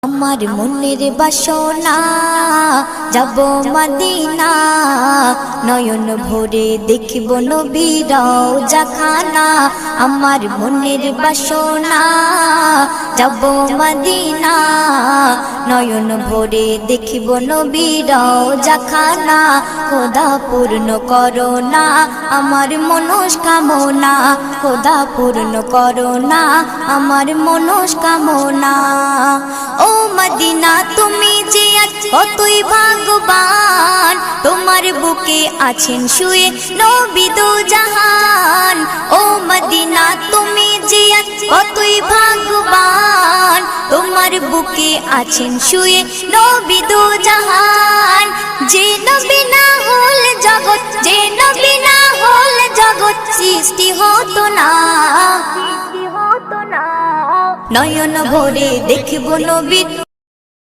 আমার মনের বাসনা যাব মদিনা, নয়ন ভরে দেখব নবীর রওজাখানা। আমার মনের বাসনা যাব মদিনা, নয়ন ভরে দেখব নবীর রওজাখানা। খোদা পূর্ণ করো না আমার মনস্কামনা, খোদা পূর্ণ করো না আমার মনস্কামনা। ও মদিনা তুমি যে আজ কতই ভাগ্যবান, তোমার বুকে আছেন শুয়ে নবী দো জাহান। ও মদিনা তুমি যে আজ কতই ভাগ্যবান, তোমার বুকে আছেন শুয়ে নবী দো জাহান। যে নবী না হল জগৎ, যে নবী না হল জগৎ সৃষ্টি হতো না। নয়ন ভরে দেখব নবীর